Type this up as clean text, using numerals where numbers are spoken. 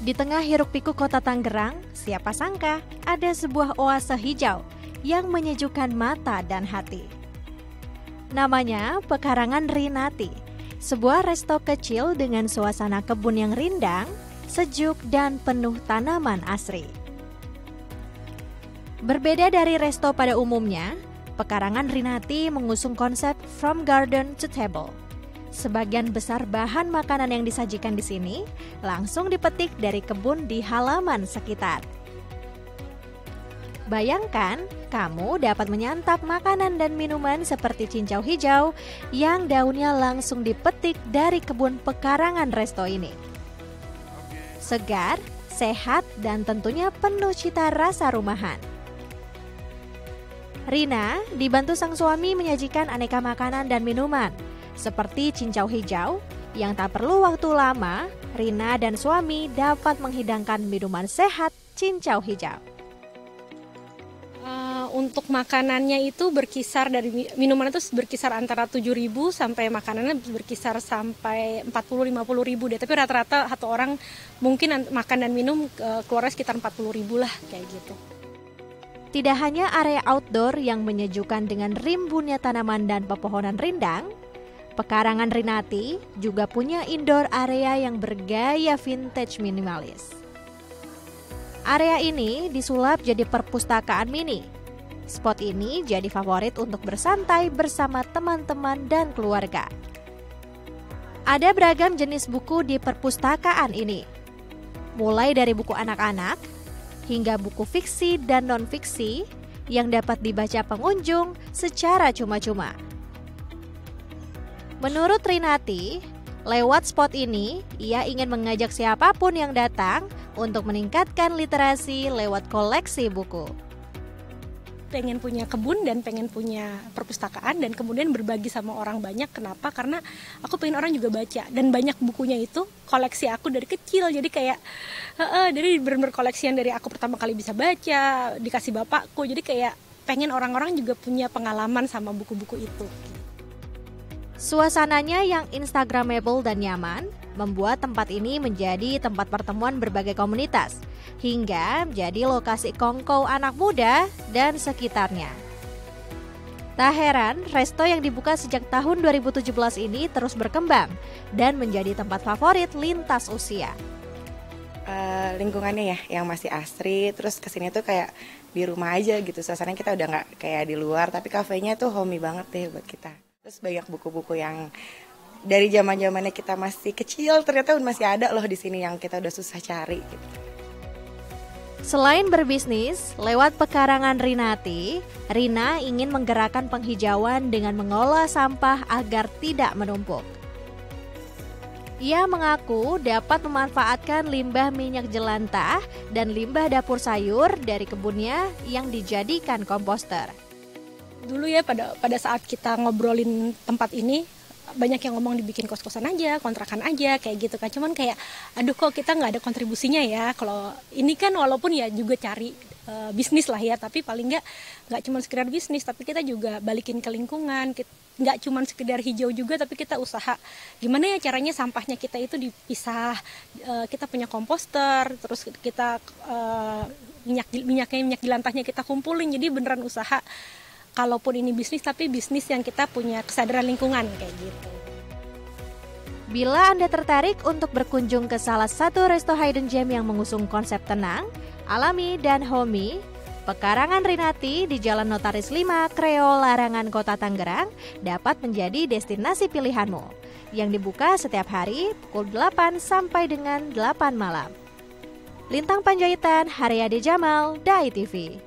Di tengah hiruk-pikuk kota Tangerang, siapa sangka ada sebuah oase hijau yang menyejukkan mata dan hati. Namanya Pekarangan Rinati, sebuah resto kecil dengan suasana kebun yang rindang, sejuk dan penuh tanaman asri. Berbeda dari resto pada umumnya, Pekarangan Rinati mengusung konsep from garden to table. Sebagian besar bahan makanan yang disajikan di sini langsung dipetik dari kebun di halaman sekitar. Bayangkan, kamu dapat menyantap makanan dan minuman seperti cincau hijau yang daunnya langsung dipetik dari kebun pekarangan resto ini. Segar, sehat, dan tentunya penuh cita rasa rumahan. Rina dibantu sang suami menyajikan aneka makanan dan minuman, seperti cincau hijau, yang tak perlu waktu lama, Rina dan suami dapat menghidangkan minuman sehat cincau hijau. Untuk makanannya itu berkisar dari minuman itu berkisar antara 7.000 sampai makanannya berkisar sampai 40-50.000 deh. Tapi rata-rata satu orang mungkin makan dan minum keluarnya sekitar 40.000 lah kayak gitu. Tidak hanya area outdoor yang menyejukkan dengan rimbunnya tanaman dan pepohonan rindang, Pekarangan Rinati juga punya indoor area yang bergaya vintage minimalis. Area ini disulap jadi perpustakaan mini. Spot ini jadi favorit untuk bersantai bersama teman-teman dan keluarga. Ada beragam jenis buku di perpustakaan ini, mulai dari buku anak-anak hingga buku fiksi dan non-fiksi yang dapat dibaca pengunjung secara cuma-cuma. Menurut Rinati, lewat spot ini, ia ingin mengajak siapapun yang datang untuk meningkatkan literasi lewat koleksi buku. Pengen punya kebun dan pengen punya perpustakaan dan kemudian berbagi sama orang banyak. Kenapa? Karena aku pengen orang juga baca dan banyak bukunya itu koleksi aku dari kecil. Jadi kayak dari bener-bener koleksi yang dari aku pertama kali bisa baca, dikasih bapakku. Jadi kayak pengen orang-orang juga punya pengalaman sama buku-buku itu. Suasananya yang instagramable dan nyaman membuat tempat ini menjadi tempat pertemuan berbagai komunitas, hingga menjadi lokasi kongkow anak muda dan sekitarnya. Tak heran, resto yang dibuka sejak tahun 2017 ini terus berkembang dan menjadi tempat favorit lintas usia. Lingkungannya ya yang masih asri, terus kesini tuh kayak di rumah aja gitu, suasananya kita udah nggak kayak di luar, tapi kafenya tuh homey banget deh buat kita. Terus banyak buku-buku yang dari zaman-zamannya kita masih kecil ternyata masih ada loh di sini yang kita udah susah cari gitu. Selain berbisnis, lewat Pekarangan Rinati, Rina ingin menggerakkan penghijauan dengan mengolah sampah agar tidak menumpuk. Ia mengaku dapat memanfaatkan limbah minyak jelantah dan limbah dapur sayur dari kebunnya yang dijadikan komposter. Dulu ya pada saat kita ngobrolin tempat ini, banyak yang ngomong dibikin kos-kosan aja, kontrakan aja, kayak gitu kan. Cuman kayak, aduh kok kita nggak ada kontribusinya ya. Kalau ini kan walaupun ya juga cari bisnis lah ya, tapi paling nggak cuma sekedar bisnis, tapi kita juga balikin ke lingkungan. Nggak cuma sekedar hijau juga, tapi kita usaha gimana ya caranya sampahnya kita itu dipisah. Kita punya komposter, terus kita minyak jelantahnya kita kumpulin. Jadi beneran usaha. Kalaupun ini bisnis, tapi bisnis yang kita punya kesadaran lingkungan kayak gitu. Bila Anda tertarik untuk berkunjung ke salah satu resto hidden gem yang mengusung konsep tenang, alami, dan homey, Pekarangan Rinati di Jalan Notaris 5, Kreo, Larangan, Kota Tangerang dapat menjadi destinasi pilihanmu yang dibuka setiap hari pukul 8 sampai dengan 8 malam. Lintang Panjaitan, Haryadi Jamal, Dai TV.